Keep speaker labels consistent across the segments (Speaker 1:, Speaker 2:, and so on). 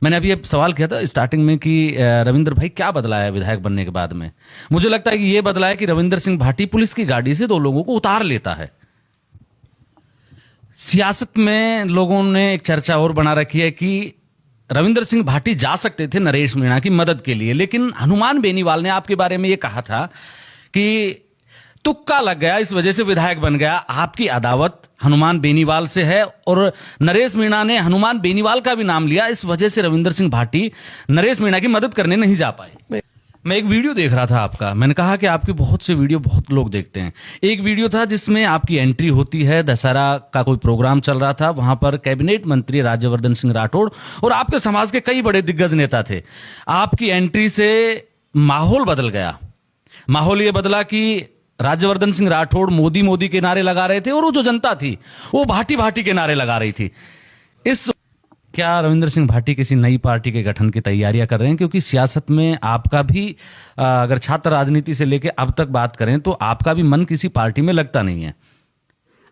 Speaker 1: मैंने अभी ये सवाल किया था स्टार्टिंग में कि रविंद्र भाई क्या बदला है विधायक बनने के बाद में। मुझे लगता है कि ये बदला है कि रविंद्र सिंह भाटी पुलिस की गाड़ी से 2 लोगों को उतार लेता है। सियासत में लोगों ने एक चर्चा और बना रखी है कि रविंद्र सिंह भाटी जा सकते थे नरेश मीणा की मदद के लिए, लेकिन हनुमान बेनीवाल ने आपके बारे में ये कहा था कि तुक्का लग गया, इस वजह से विधायक बन गया। आपकी अदावत हनुमान बेनीवाल से है और नरेश मीणा ने हनुमान बेनीवाल का भी नाम लिया, इस वजह से रविंद्र सिंह भाटी नरेश मीणा की मदद करने नहीं जा पाए। मैं एक वीडियो देख रहा था आपका, मैंने कहा कि आपके बहुत से वीडियो बहुत लोग देखते हैं। एक वीडियो था जिसमें आपकी एंट्री होती है, दशहरा का कोई प्रोग्राम चल रहा था, वहां पर कैबिनेट मंत्री राज्यवर्धन सिंह राठौड़ और आपके समाज के कई बड़े दिग्गज नेता थे। आपकी एंट्री से माहौल बदल गया। माहौल ये बदला कि राज्यवर्धन सिंह राठौड़ मोदी मोदी के नारे लगा रहे थे और वो जो जनता थी वो भाटी भाटी के नारे लगा रही थी। क्या रविंद्र सिंह भाटी किसी नई पार्टी के गठन की तैयारियां कर रहे हैं? क्योंकि सियासत में आपका भी अगर छात्र राजनीति से लेकर अब तक बात करें तो आपका भी मन किसी पार्टी में लगता नहीं है।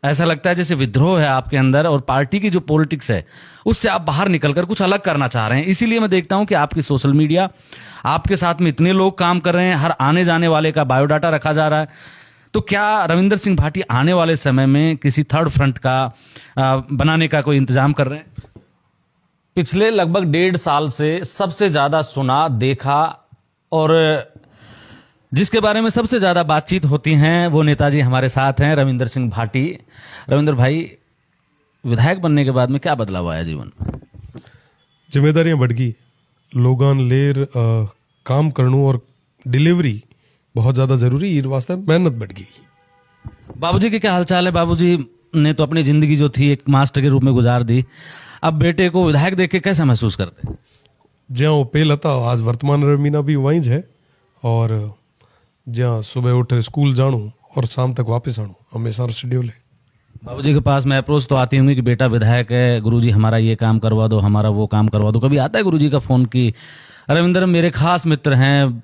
Speaker 1: ऐसा लगता है जैसे विद्रोह है आपके अंदर और पार्टी की जो पॉलिटिक्स है उससे आप बाहर निकलकर कुछ अलग करना चाह रहे हैं। इसीलिए मैं देखता हूं कि आपकी सोशल मीडिया, आपके साथ में इतने लोग काम कर रहे हैं, हर आने जाने वाले का बायोडाटा रखा जा रहा है। तो क्या रविंद्र सिंह भाटी आने वाले समय में किसी थर्ड फ्रंट का बनाने का कोई इंतजाम कर रहे हैं? पिछले लगभग 1.5 साल से सबसे ज्यादा सुना, देखा और जिसके बारे में सबसे ज्यादा बातचीत होती हैं वो नेताजी हमारे साथ हैं, रविंद्र सिंह भाटी। रविंद्र भाई, विधायक बनने के बाद में क्या बदलाव आया जीवन में?
Speaker 2: जिम्मेदारियां बढ़ गई, लोगान लेर काम करनू और डिलीवरी बहुत ज्यादा जरूरी, ये वास्ते मेहनत बढ़ गई।
Speaker 1: बाबूजी के क्या हालचाल है? बाबूजी ने तो अपनी जिंदगी जो थी एक मास्टर के रूप में गुजार दी, अब बेटे को विधायक देख के कैसा महसूस करते हैं?
Speaker 2: ज्યાં वो पहल था आज वर्तमान रमीना भी वहीं है और ज्યાં सुबह उठे स्कूल जाणू और शाम तक वापस आणू हमेशा शेड्यूल है।
Speaker 1: बाबूजी के पास में अप्रोच तो आती होंगी कि बेटा विधायक है, गुरुजी हमारा ये काम करवा दो, हमारा वो काम करवा दो। कभी आता है गुरुजी का फोन कि रविंद्र मेरे खास मित्र हैं?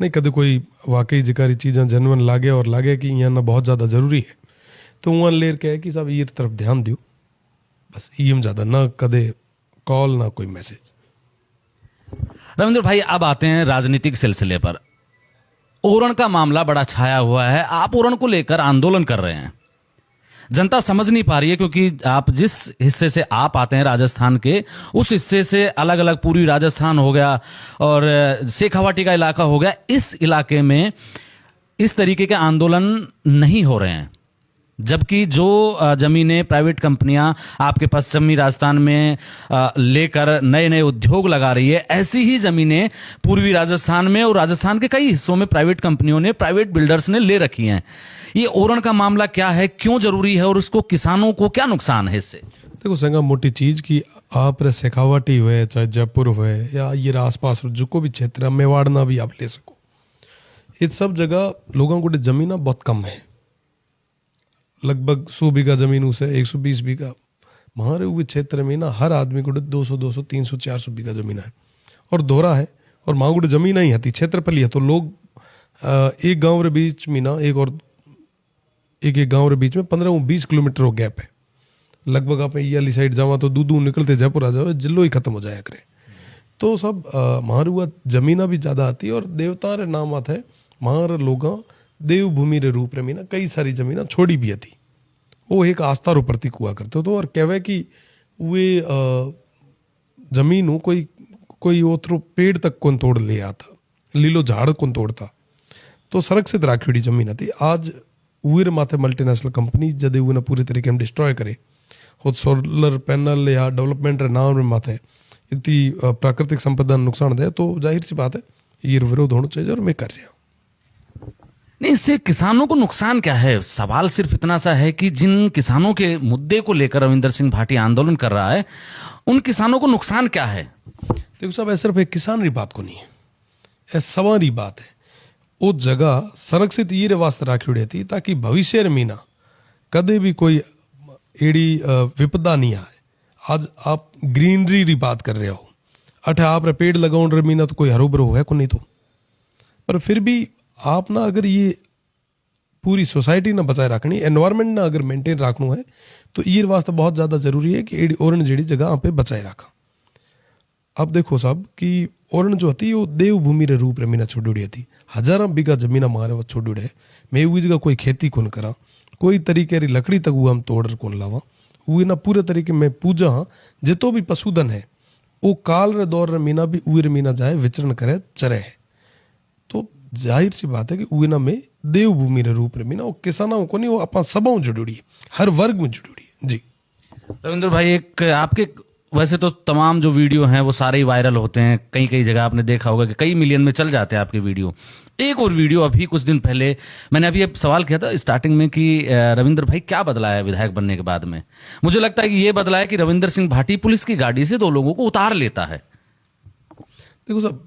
Speaker 2: नहीं, कदे कोई वाकई जिकारी चीज़ें जनवन लागे और लागे कि यहाँ ना बहुत ज़्यादा ज़रूरी है तो वहाँ लेर के है कि साहब ये तरफ ध्यान दियो, बस ये ज़्यादा ना कदे कॉल ना कोई मैसेज।
Speaker 1: रविंद्र भाई, अब आते हैं राजनीतिक सिलसिले पर। ओरण का मामला बड़ा छाया हुआ है, आप ओरण को लेकर आंदोलन कर रहे हैं। जनता समझ नहीं पा रही है क्योंकि आप जिस हिस्से से आप आते हैं राजस्थान के, उस हिस्से से अलग अलग पूर्वी राजस्थान हो गया और शेखावाटी का इलाका हो गया। इस इलाके में इस तरीके के आंदोलन नहीं हो रहे हैं, जबकि जो जमीनें प्राइवेट कंपनियां आपके पश्चिमी राजस्थान में लेकर नए नए उद्योग लगा रही है, ऐसी ही जमीनें पूर्वी राजस्थान में और राजस्थान के कई हिस्सों में प्राइवेट कंपनियों ने, प्राइवेट बिल्डर्स ने ले रखी हैं। ये ओरण का मामला क्या है, क्यों जरूरी है और उसको किसानों को क्या नुकसान है इससे?
Speaker 2: देखो संगा मोटी चीज की आप रे शेखावाटी हुए चाहे जयपुर हुए या ये आसपास जो को भी क्षेत्र है, मेवाड़ ना भी आप ले सको, इस सब जगह लोगों को जमीन बहुत कम है। लगभग 100 बीघा जमीन उसे 120 बीघा हमारे हुए क्षेत्र में ना हर आदमी को 200 200 300 400 बीघा जमीन है और दोहरा है और माँ को जमीन ही आती क्षेत्रफल है। तो लोग एक गांव के बीच में ना एक गांव के बीच में 15-20 किलोमीटर वो गैप है। लगभग आप ये वाली साइड जावा तो दूध निकलते जयपुर आ जाओ जिलो ही खत्म हो जाया करे। तो सब हमारे हुआ जमीना भी ज़्यादा आती है और देवता रे नाम आता है हमारे लोग देवभूमि रे रूप में ना कई सारी जमीन छोड़ी भी थी, वो एक आस्था रो प्रतीक हुआ करते तो और कहवे कि वे जमीन कोई ओथरो पेड़ तक कौन तोड़ ले आता, लीलो झाड़ कौन तोड़ता, तो संरक्षित राखी जमीन थी। आज उर माथे मल्टीनेशनल कंपनी जदे उन्हें पूरी तरीके में डिस्ट्रॉय करे खुद सोलर पैनल या डेवलपमेंट रे नाम माथे इतनी प्राकृतिक संपदा नुकसान दे, तो जाहिर सी बात है ये विरोध होना चाहिए और मैं कर रहा हूँ।
Speaker 1: नहीं, इससे किसानों को नुकसान क्या है? सवाल सिर्फ इतना सा है कि जिन किसानों के मुद्दे को लेकर रविंद्र सिंह भाटी आंदोलन कर रहा है, उन किसानों को नुकसान क्या है?
Speaker 2: देखो साहब, ऐसा सिर्फ एक किसान री बात को नहीं है, ऐसा सवारी बात है। वो जगह संरक्षित ये वास्ते राखी रहती ताकि भविष्य में ना कदे भी कोई एड़ी विपदा नहीं आए। आज आप ग्रीनरी री बात कर रहे हो, अठे आप रे पेड़ लगाओ रे मीना तो कोई हरो भरो है को नहीं, तो पर फिर भी आप ना अगर ये पूरी सोसाइटी ना बचाए रखनी, एनवायरमेंट ना अगर मेंटेन रखना है तो ये वास्ते बहुत ज़्यादा जरूरी है कि एडी ओरण जेडी जगह आप पे बचाए रखा। अब देखो साहब कि ओरण जो थी वो देवभूमि रे रूप रे मीना छोड़ी थी। हजारों बीघा जमीन मारे वो छोड़ी है। मैं उस जगह कोई खेती कौन करा, कोई तरीके री लकड़ी तक वो हम तोड़ कौन लावा, वो ना पूरे तरीके में पूजा हाँ जितो भी पशुधन है वो काल रे दौर रे मीना भी उर मीना जाए विचरण करे चरे है। तो जाहिर सी बात है कि उना में देवभूमि रे रूप रे मीना वो किसानों को नहीं, वो अपना सबों जुड़ी है, हर वर्ग में जुड़ी है। जी
Speaker 1: रविंद्र भाई, एक आपके वैसे तो तमाम जो वीडियो हैं वो सारे ही वायरल होते हैं, कई कई जगह आपने देखा होगा कि कई मिलियन में चल जाते हैं आपके वीडियो। एक और वीडियो अभी कुछ दिन पहले मैंने अभी ये सवाल किया था स्टार्टिंग में कि रविंद्र भाई क्या बदला है विधायक बनने के बाद में। मुझे लगता है कि ये बदला है कि रविंद्र सिंह भाटी पुलिस की गाड़ी से 2 लोगों को उतार लेता है।
Speaker 2: देखो साहब,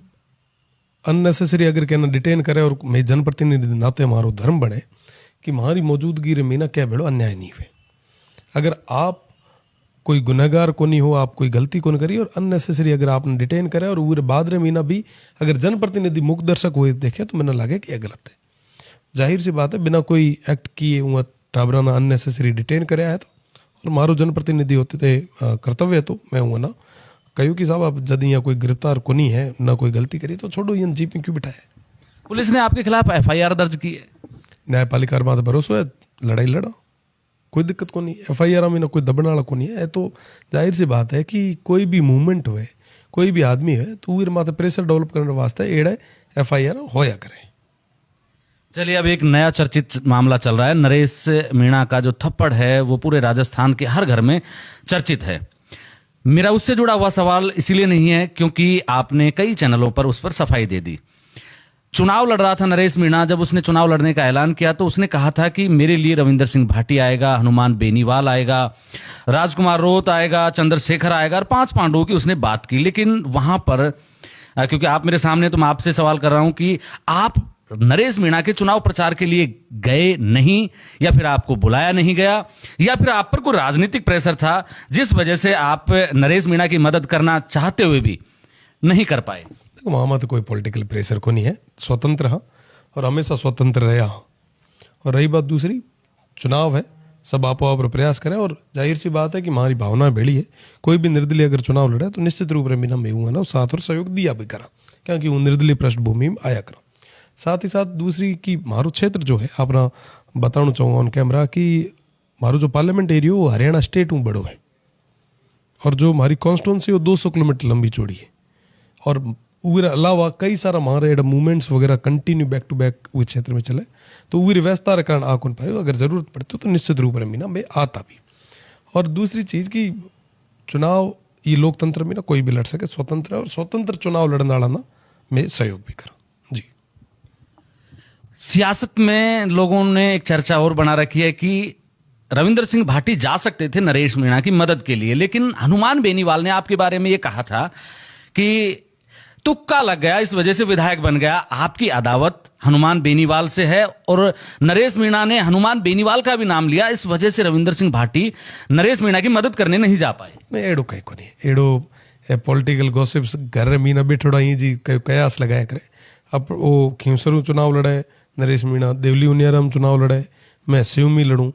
Speaker 2: अननेसेसरी अगर कहना डिटेन करे और मैं जनप्रतिनिधि नाते हमारो धर्म बने कि हमारी मौजूदगी रे मीना क्या भेड़ो अन्याय नहीं हुए। अगर आप कोई गुनहगार को नहीं हो, आप कोई गलती को नहीं करी और अननेसेसरी अगर आपने डिटेन करे और वो बाद रे मीना भी अगर जनप्रतिनिधि मुख दर्शक हुए देखे तो मैंने लगे कि यह गलत है। जाहिर सी बात है बिना कोई एक्ट किए हुआ टाबराना अननेसेसरी डिटेन करे आया था और मारो जनप्रतिनिधि होते थे कर्तव्य है तो मैं हुआ ना कहूँ कि साहब आप जद यहाँ कोई गिरफ्तार को नहीं है ना कोई गलती करी तो छोड़ो ये जीप में क्यों बिठाए।
Speaker 1: पुलिस ने आपके खिलाफ FIR दर्ज की है।
Speaker 2: न्यायपालिका मात भरोसा है, लड़ाई लड़ा, कोई दिक्कत को नहीं। FIR में ना कोई दबने वाला को नहीं है। तो जाहिर सी बात है कि कोई भी मूवमेंट हुए, कोई भी आदमी है तो वो माते प्रेशर डेवलप करने वास्ते एड़ा FIR होया करे।
Speaker 1: चलिए, अब एक नया चर्चित मामला चल रहा है। नरेश मीणा का जो थप्पड़ है वो पूरे राजस्थान के हर घर में चर्चित है। मेरा उससे जुड़ा हुआ सवाल इसीलिए नहीं है क्योंकि आपने कई चैनलों पर उस पर सफाई दे दी। चुनाव लड़ रहा था नरेश मीणा, जब उसने चुनाव लड़ने का ऐलान किया तो उसने कहा था कि मेरे लिए रविंदर सिंह भाटी आएगा, हनुमान बेनीवाल आएगा, राजकुमार रोत आएगा, चंद्रशेखर आएगा और 5 पांडवों की उसने बात की। लेकिन वहां पर क्योंकि आप मेरे सामने, तो मैं आपसे सवाल कर रहा हूं कि आप नरेश मीणा के चुनाव प्रचार के लिए गए नहीं, या फिर आपको बुलाया नहीं गया, या फिर आप पर कोई राजनीतिक प्रेशर था जिस वजह से आप नरेश मीणा की मदद करना चाहते हुए भी नहीं कर पाए।
Speaker 2: वहाँ तो कोई पॉलिटिकल प्रेशर को नहीं है, स्वतंत्र हाँ और हमेशा स्वतंत्र रहा हाँ। और रही बात दूसरी, चुनाव है, सब आपो आप प्रयास करें और जाहिर सी बात है कि हमारी भावना बेड़ी है। कोई भी निर्दलीय अगर चुनाव लड़े तो निश्चित रूप से मीना में हूँ ना साथ और सहयोग दिया भी करा, क्योंकि वो निर्दलीय पृष्ठभूमि में आया करा। साथ ही साथ दूसरी कि मारो क्षेत्र जो है अपना बताना चाहूँगा ऑन कैमरा कि मारो जो पार्लियामेंट एरिया वो हरियाणा स्टेट में बड़ो है और जो हमारी कॉन्स्टिट्यूंसी वो 200 किलोमीटर लंबी चौड़ी है और उसके अलावा कई सारा हमारे मूवमेंट्स वगैरह कंटिन्यू बैक टू बैक उस क्षेत्र में चले तो वो व्यवस्था के कारण आ कौन पाए। अगर जरूरत पड़ती तो निश्चित रूप से मीना में आता भी। और दूसरी चीज़ कि चुनाव ये लोकतंत्र में ना कोई भी लड़ सके, स्वतंत्र है और स्वतंत्र चुनाव लड़ने वाला ना मैं सहयोग भी करा। जी,
Speaker 1: सियासत में लोगों ने एक चर्चा और बना रखी है कि रविंदर सिंह भाटी जा सकते थे नरेश मीणा की मदद के लिए, लेकिन हनुमान बेनीवाल ने आपके बारे में ये कहा था कि तुक्का लग गया, इस वजह से विधायक बन गया। आपकी अदावत हनुमान बेनीवाल से है और नरेश मीणा ने हनुमान बेनीवाल का भी नाम लिया, इस वजह से रविंदर सिंह भाटी नरेश मीणा की मदद करने नहीं जा पाए।
Speaker 2: मैं एड़ो कहीं को नहीं, एड़ो पॉलिटिकल गॉसिप्स घर मीना बैठोड़ा ही जी कयास लगाया करे। अब वो खींसरू चुनाव लड़े, नरेश मीणा देवली उनियाराम चुनाव लड़े, मैं सिवमी लड़ूं,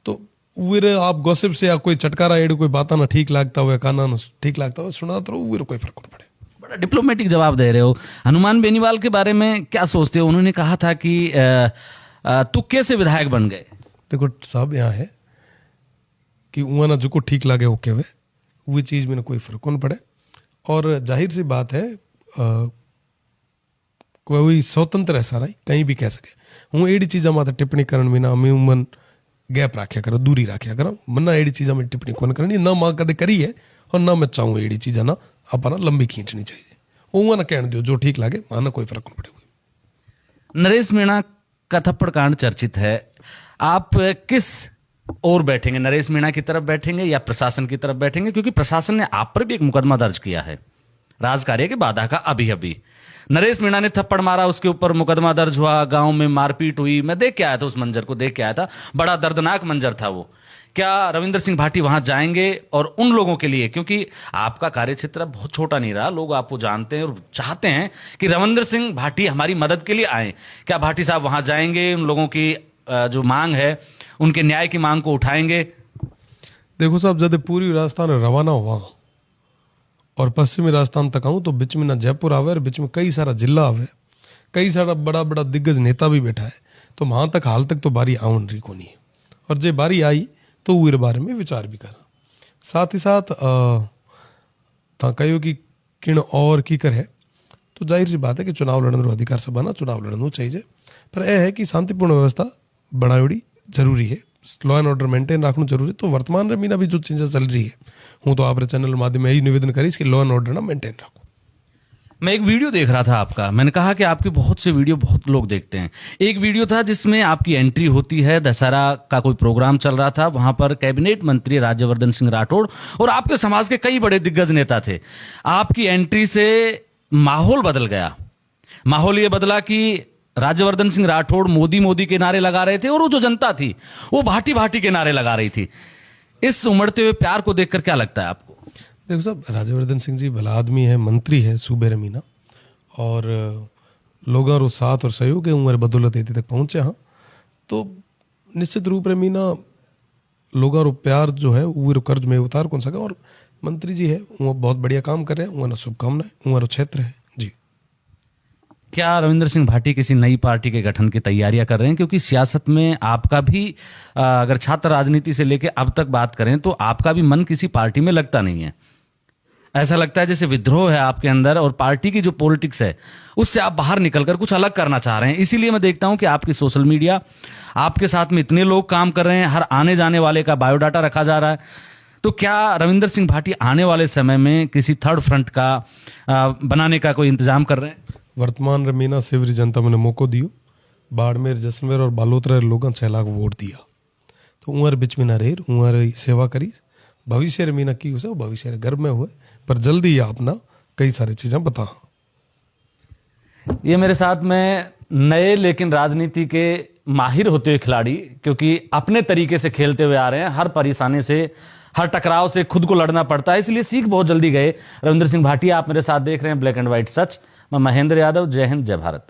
Speaker 2: तो वीर आप गॉसिप से या कोई चटकारा एड़ो कोई बात ना ठीक लगता हो या काना ठीक लगता हो सुना तो वीर कोई फर्क नहीं पड़े।
Speaker 1: बड़ा डिप्लोमेटिक जवाब दे रहे हो। हनुमान बेनीवाल के बारे में क्या सोचते हो? उन्होंने कहा था कि तुक्के से विधायक बन गए।
Speaker 2: देखो साहब, यहाँ है कि उहाँ ना जो को ठीक लगे ओके वे वो चीज़ में कोई फर्क नहीं पड़े। और जाहिर सी बात है कोई स्वतंत्र है सारा कहीं भी कह सके। हूँ एड़ी चीज़ा माता टिप्पणी करण में ना हमें मन गैप रखा करो, दूरी रखा करो, मना एड़ी चीज़ा में टिप्पणी कौन करनी ना माँ कदे करी है और ना मैं चाहूँ एड़ी चीज़ा ना अपना लंबी खींचनी चाहिए। वो ना कहने दो जो ठीक लगे, माना कोई फर्क नहीं पड़ेगा।
Speaker 1: नरेश मीणा का थप्पड़ कांड चर्चित है, आप किस ओर बैठेंगे? नरेश मीणा की तरफ बैठेंगे या प्रशासन की तरफ बैठेंगे? क्योंकि प्रशासन ने आप पर भी एक मुकदमा दर्ज किया है राजकार्य की बाधा का। अभी नरेश मीणा ने थप्पड़ मारा, उसके ऊपर मुकदमा दर्ज हुआ, गांव में मारपीट हुई। मैं देख के आया था, उस मंजर को देख के आया था, बड़ा दर्दनाक मंजर था वो। क्या रविंदर सिंह भाटी वहां जाएंगे? और उन लोगों के लिए, क्योंकि आपका कार्यक्षेत्र बहुत छोटा नहीं रहा, लोग आपको जानते हैं और चाहते हैं कि रविंदर सिंह भाटी हमारी मदद के लिए आए, क्या भाटी साहब वहां जाएंगे? उन लोगों की जो मांग है, उनके न्याय की मांग को उठाएंगे?
Speaker 2: देखो साहब, जब पूरी राजस्थान रवाना हुआ और पश्चिमी राजस्थान तक आऊँ तो बीच में ना जयपुर आवे और बीच में कई सारा जिला आवे, कई सारा बड़ा बड़ा दिग्गज नेता भी बैठा है। तो वहाँ तक हाल तक तो बारी आउन रही को नहीं, और जे बारी आई तो वो बारे में विचार भी करा। साथ ही साथ ता कहो कि किण और की कर है, तो जाहिर सी बात है कि चुनाव लड़ने रो अधिकार सभा चुनाव लड़ना चाहिए, पर यह है कि शांतिपूर्ण व्यवस्था बनावड़ी जरूरी है, लॉ एंड ऑर्डर मेंटेन रखना जरूरी है। तो वर्तमान में भी जो चीजें चल रही है, हूँ तो आप चैनल माध्यम में यही निवेदन करीस कि लॉ एंड ऑर्डर ना मेंटेन रखो।
Speaker 1: मैं एक वीडियो देख रहा था आपका, मैंने कहा कि आपके बहुत से वीडियो बहुत लोग देखते हैं। एक वीडियो था जिसमें आपकी एंट्री होती है, दशहरा का कोई प्रोग्राम चल रहा था, वहां पर कैबिनेट मंत्री राज्यवर्धन सिंह राठौड़ और आपके समाज के कई बड़े दिग्गज नेता थे। आपकी एंट्री से माहौल बदल गया। माहौल ये बदला कि राज्यवर्धन सिंह राठौड़ मोदी मोदी के नारे लगा रहे थे और वो जो जनता थी वो भाटी भाटी के नारे लगा रही थी। इस उमड़ते हुए प्यार को देखकर क्या लगता है आपको?
Speaker 2: देखो साहब, राज्यवर्धन सिंह जी भला आदमी है, मंत्री है सूबे रमीना, और लोगों रो साथ और सहयोग के उम्र बदौलत इतने तक पहुंचे। हाँ, तो निश्चित रूप रमीना लोगों रो प्यार जो है वो कर्ज में उतार कौन सका, और मंत्री जी है वो बहुत बढ़िया काम कर रहे हैं, उन्हें शुभकामनाएं, उम्र क्षेत्र है जी।
Speaker 1: क्या रविंद्र सिंह भाटी किसी नई पार्टी के गठन की तैयारियां कर रहे हैं? क्योंकि सियासत में आपका भी अगर छात्र राजनीति से लेकर अब तक बात करें तो आपका भी मन किसी पार्टी में लगता नहीं है। ऐसा लगता है जैसे विद्रोह है आपके अंदर, और पार्टी की जो पॉलिटिक्स है उससे आप बाहर निकलकर कुछ अलग करना चाह रहे हैं। इसीलिए मैं देखता हूं कि आपकी सोशल मीडिया, आपके साथ में इतने लोग काम कर रहे हैं, हर आने जाने वाले का बायोडाटा रखा जा रहा है। तो क्या रविंद्र सिंह भाटी आने वाले समय में किसी थर्ड फ्रंट का बनाने का कोई इंतजाम कर रहे हैं?
Speaker 2: वर्तमान रमीना सिवरी जनता मैंने मौको दियो, बाड़मेर, जैसलमेर और बालोतरा लोगों 6 लाख वोट दिया, तो उम्र बिच में ना रहे, उम्र सेवा करी, भविष्य रमीना की उसे भविष्य गर्भ में हुए, पर जल्दी ही अपना कई सारी चीजें बता।
Speaker 1: ये मेरे साथ में नए लेकिन राजनीति के माहिर होते हुए खिलाड़ी, क्योंकि अपने तरीके से खेलते हुए आ रहे हैं, हर परेशानी से, हर टकराव से खुद को लड़ना पड़ता है, इसलिए सीख बहुत जल्दी गए। रविंद्र सिंह भाटी आप मेरे साथ देख रहे हैं ब्लैक एंड व्हाइट सच। मैं महेंद्र यादव, जय हिंद, जय भारत।